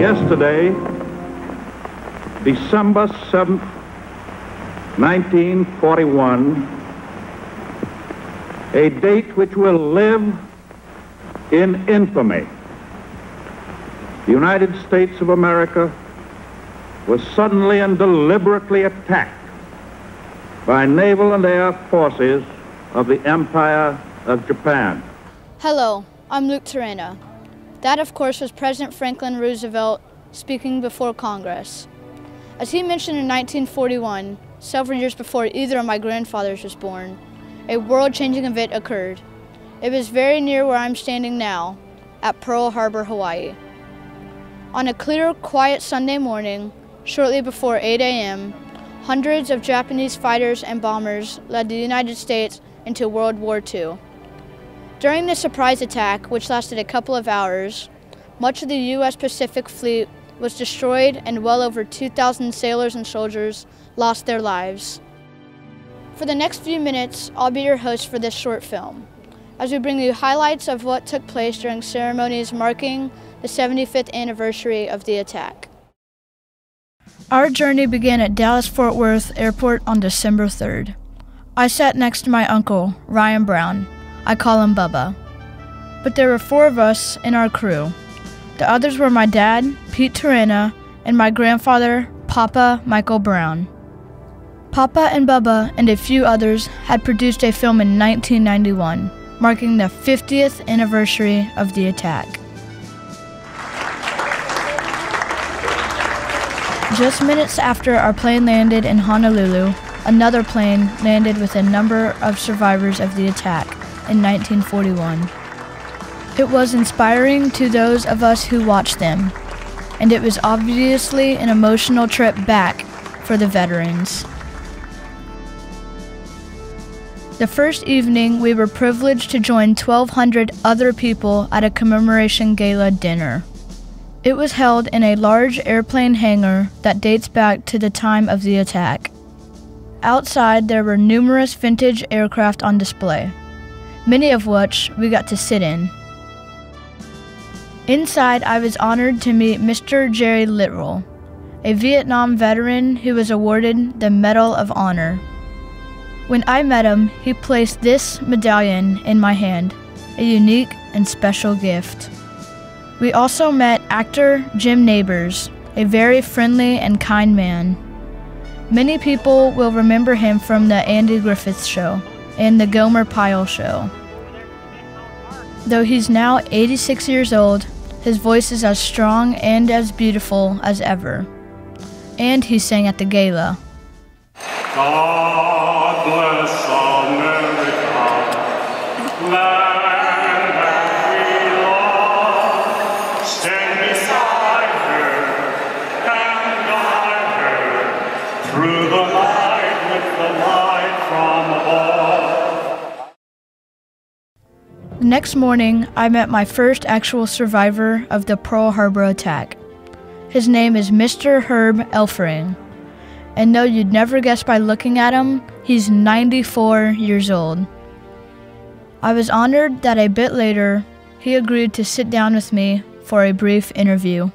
Yesterday, December 7th, 1941, a date which will live in infamy. The United States of America was suddenly and deliberately attacked by naval and air forces of the Empire of Japan. Hello, I'm Luke Terrana. That, of course, was President Franklin Roosevelt speaking before Congress. As he mentioned in 1941, several years before either of my grandfathers was born, a world-changing event occurred. It was very near where I'm standing now, at Pearl Harbor, Hawaii. On a clear, quiet Sunday morning, shortly before 8 a.m., hundreds of Japanese fighters and bombers led the United States into World War II. During the surprise attack, which lasted a couple of hours, much of the U.S. Pacific Fleet was destroyed and well over 2,000 sailors and soldiers lost their lives. For the next few minutes, I'll be your host for this short film, as we bring you highlights of what took place during ceremonies marking the 75th anniversary of the attack. Our journey began at Dallas-Fort Worth Airport on December 3rd. I sat next to my uncle, Ryan Brown. I call him Bubba. But there were 4 of us in our crew. The others were my dad, Pete Terrana, and my grandfather, Papa Michael Brown. Papa and Bubba and a few others had produced a film in 1991, marking the 50th anniversary of the attack. Just minutes after our plane landed in Honolulu, another plane landed with a number of survivors of the attack in 1941. It was inspiring to those of us who watched them, and it was obviously an emotional trip back for the veterans. The first evening, we were privileged to join 1,200 other people at a commemoration gala dinner. It was held in a large airplane hangar that dates back to the time of the attack. Outside, there were numerous vintage aircraft on display, many of which we got to sit in. Inside, I was honored to meet Mr. Jerry Littrell, a Vietnam veteran who was awarded the Medal of Honor. When I met him, he placed this medallion in my hand, a unique and special gift. We also met actor Jim Nabors, a very friendly and kind man. Many people will remember him from the Andy Griffith Show and the Gomer Pyle Show. Though he's now 86 years old, his voice is as strong and as beautiful as ever. And he sang at the gala. God bless America, land that we love. Stand beside her and guide her through the night with the light from above. The next morning, I met my first actual survivor of the Pearl Harbor attack. His name is Mr. Herb Elfring. And though you'd never guess by looking at him, he's 94 years old. I was honored that a bit later, he agreed to sit down with me for a brief interview.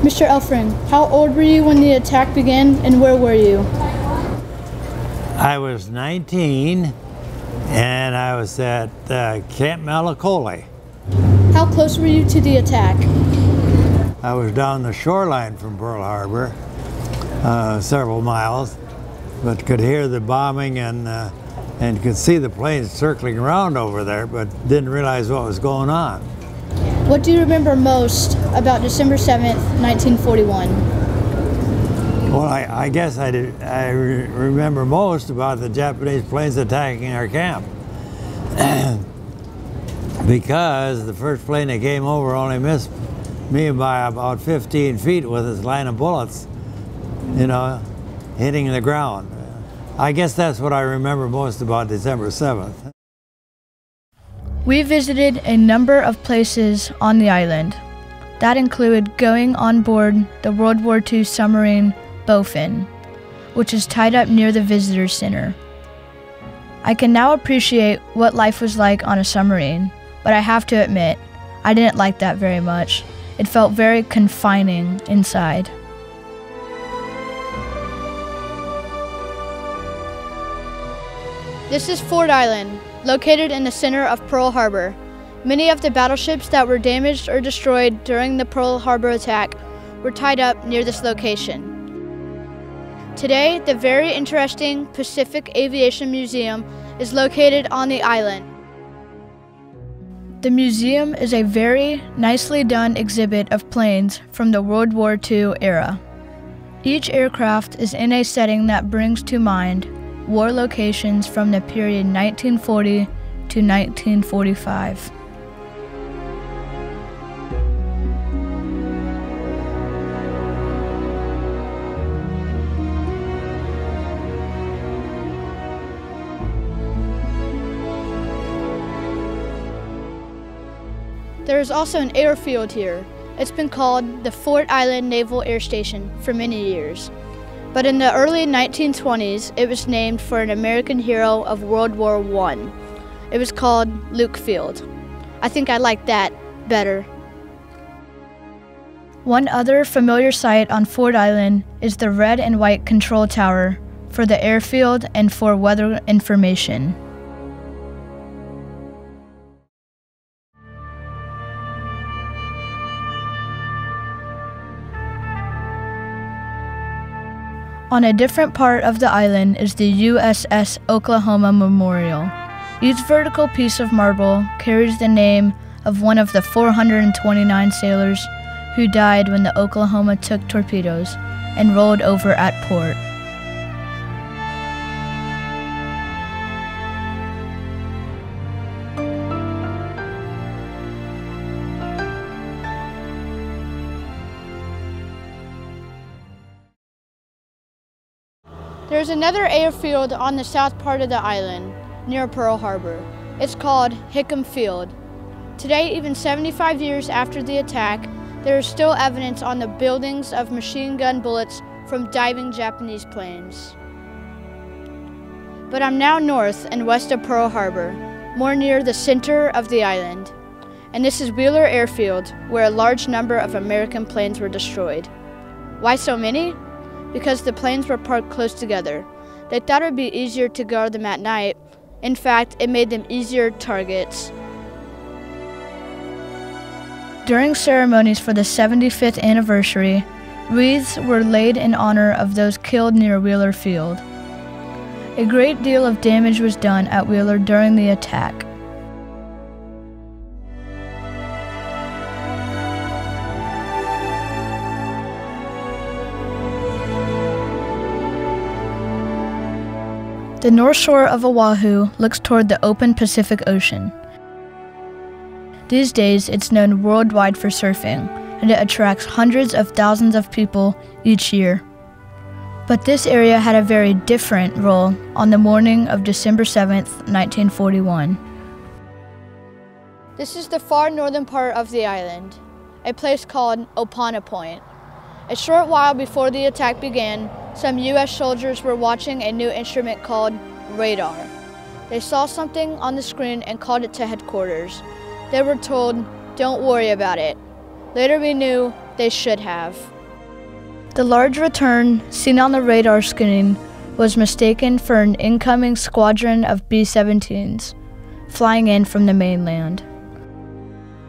Mr. Elfring, how old were you when the attack began, and where were you? I was 19, and I was at Camp Malakoli. How close were you to the attack? I was down the shoreline from Pearl Harbor, several miles, but could hear the bombing and could see the planes circling around over there, but didn't realize what was going on. What do you remember most about December 7th, 1941? Well, I guess I remember most about the Japanese planes attacking our camp. Because the first plane that came over only missed me by about 15 feet with its line of bullets, you know, hitting the ground. I guess that's what I remember most about December 7th. We visited a number of places on the island. That included going on board the World War II submarine Bowfin, which is tied up near the visitor center. I can now appreciate what life was like on a submarine, but I have to admit, I didn't like that very much. It felt very confining inside. This is Ford Island, located in the center of Pearl Harbor. Many of the battleships that were damaged or destroyed during the Pearl Harbor attack were tied up near this location. Today, the very interesting Pacific Aviation Museum is located on the island. The museum is a very nicely done exhibit of planes from the World War II era. Each aircraft is in a setting that brings to mind war locations from the period 1940 to 1945. There is also an airfield here. It's been called the Ford Island Naval Air Station for many years. But in the early 1920s, it was named for an American hero of World War I. It was called Luke Field. I think I like that better. One other familiar sight on Ford Island is the red and white control tower for the airfield and for weather information. On a different part of the island is the USS Oklahoma Memorial. Each vertical piece of marble carries the name of one of the 429 sailors who died when the Oklahoma took torpedoes and rolled over at port. There's another airfield on the south part of the island, near Pearl Harbor. It's called Hickam Field. Today, even 75 years after the attack, there is still evidence on the buildings of machine gun bullets from diving Japanese planes. But I'm now north and west of Pearl Harbor, more near the center of the island. And this is Wheeler Airfield, where a large number of American planes were destroyed. Why so many? Because the planes were parked close together. They thought it would be easier to guard them at night. In fact, it made them easier targets. During ceremonies for the 75th anniversary, wreaths were laid in honor of those killed near Wheeler Field. A great deal of damage was done at Wheeler during the attack. The north shore of Oahu looks toward the open Pacific Ocean. These days, it's known worldwide for surfing, and it attracts hundreds of thousands of people each year. But this area had a very different role on the morning of December 7th, 1941. This is the far northern part of the island, a place called Opana Point. A short while before the attack began, some U.S. soldiers were watching a new instrument called radar. They saw something on the screen and called it to headquarters. They were told, "Don't worry about it." Later we knew they should have. The large return seen on the radar screen was mistaken for an incoming squadron of B-17s flying in from the mainland.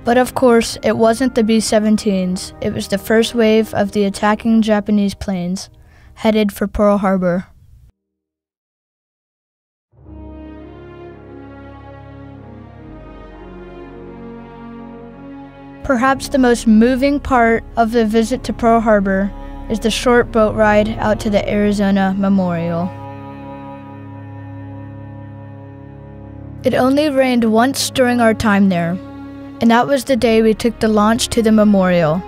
But of course, it wasn't the B-17s. It was the first wave of the attacking Japanese planes headed for Pearl Harbor. Perhaps the most moving part of the visit to Pearl Harbor is the short boat ride out to the Arizona Memorial. It only rained once during our time there, and that was the day we took the launch to the memorial.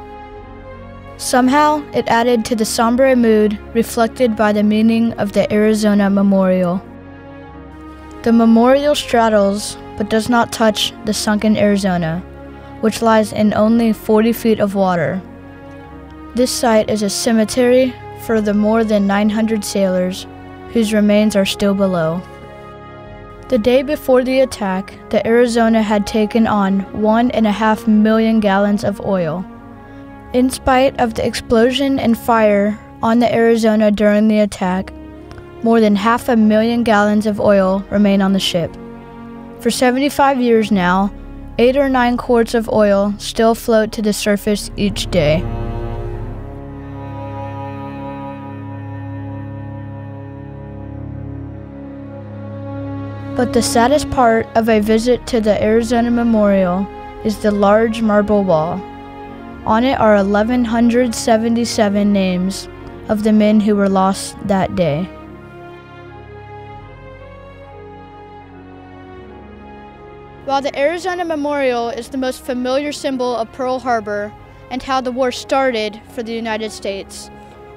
Somehow, it added to the somber mood reflected by the meaning of the Arizona Memorial. The memorial straddles, but does not touch, the sunken Arizona, which lies in only 40 feet of water. This site is a cemetery for the more than 900 sailors whose remains are still below. The day before the attack, the Arizona had taken on 1.5 million gallons of oil. In spite of the explosion and fire on the Arizona during the attack, more than 500,000 gallons of oil remain on the ship. For 75 years now, 8 or 9 quarts of oil still float to the surface each day. But the saddest part of a visit to the Arizona Memorial is the large marble wall. On it are 1,177 names of the men who were lost that day. While the Arizona Memorial is the most familiar symbol of Pearl Harbor and how the war started for the United States,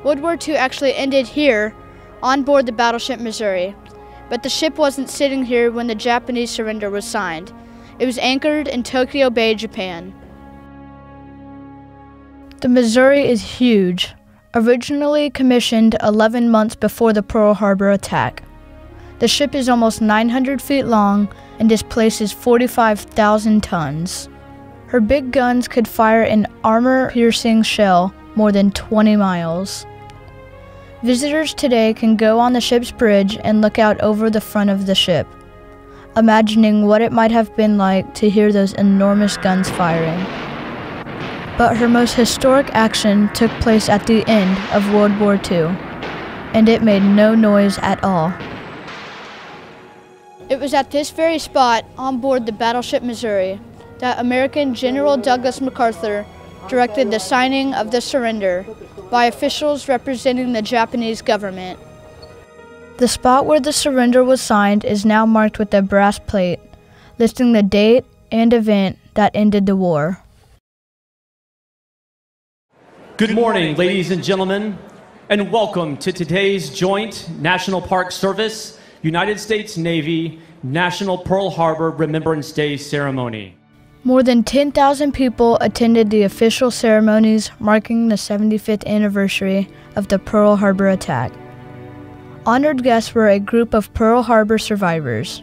World War II actually ended here on board the battleship Missouri. But the ship wasn't sitting here when the Japanese surrender was signed. It was anchored in Tokyo Bay, Japan. The Missouri is huge, originally commissioned 11 months before the Pearl Harbor attack. The ship is almost 900 feet long and displaces 45,000 tons. Her big guns could fire an armor-piercing shell more than 20 miles. Visitors today can go on the ship's bridge and look out over the front of the ship, imagining what it might have been like to hear those enormous guns firing. But her most historic action took place at the end of World War II, and it made no noise at all. It was at this very spot on board the battleship Missouri that American General Douglas MacArthur directed the signing of the surrender by officials representing the Japanese government. The spot where the surrender was signed is now marked with a brass plate, listing the date and event that ended the war. Good morning, ladies and gentlemen, and welcome to today's joint National Park Service, United States Navy, National Pearl Harbor Remembrance Day ceremony. More than 10,000 people attended the official ceremonies marking the 75th anniversary of the Pearl Harbor attack. Honored guests were a group of Pearl Harbor survivors,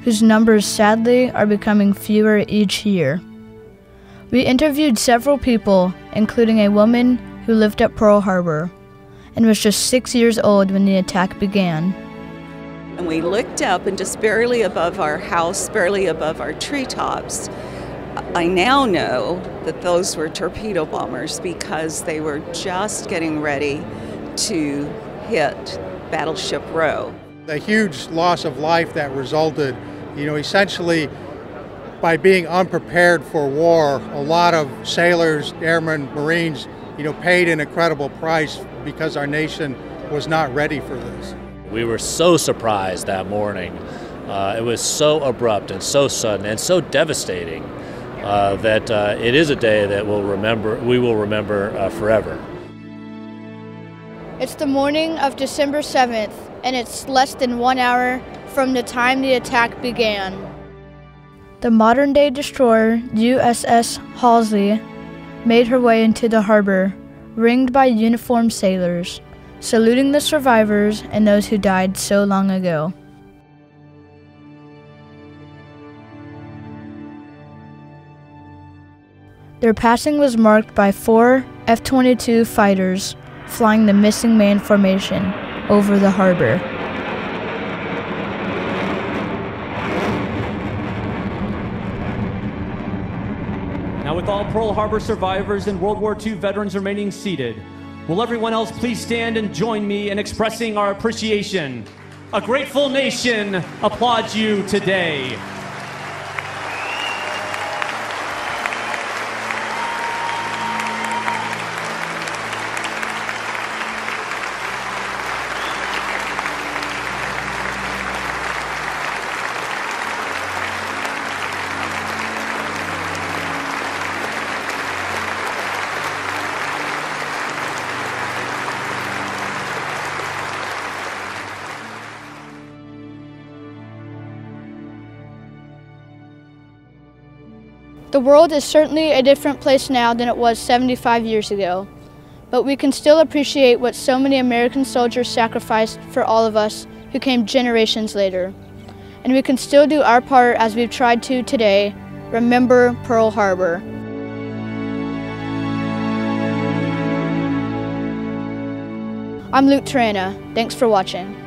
whose numbers sadly are becoming fewer each year. We interviewed several people, including a woman who lived at Pearl Harbor and was just 6 years old when the attack began. And we looked up, and just barely above our house, barely above our treetops, I now know that those were torpedo bombers because they were just getting ready to hit Battleship Row. The huge loss of life that resulted, essentially by being unprepared for war, a lot of sailors, airmen, Marines, paid an incredible price because our nation was not ready for this. We were so surprised that morning. It was so abrupt and so sudden and so devastating that it is a day that we will remember forever. It's the morning of December 7th, and it's less than 1 hour from the time the attack began. The modern-day destroyer USS Halsey made her way into the harbor, ringed by uniformed sailors, saluting the survivors and those who died so long ago. Their passing was marked by 4 F-22 fighters flying the missing man formation over the harbor. Now, with all Pearl Harbor survivors and World War II veterans remaining seated, will everyone else please stand and join me in expressing our appreciation? A grateful nation applauds you today. The world is certainly a different place now than it was 75 years ago, but we can still appreciate what so many American soldiers sacrificed for all of us who came generations later. And we can still do our part as we've tried to today, remember Pearl Harbor. I'm Luke Terrana. Thanks for watching.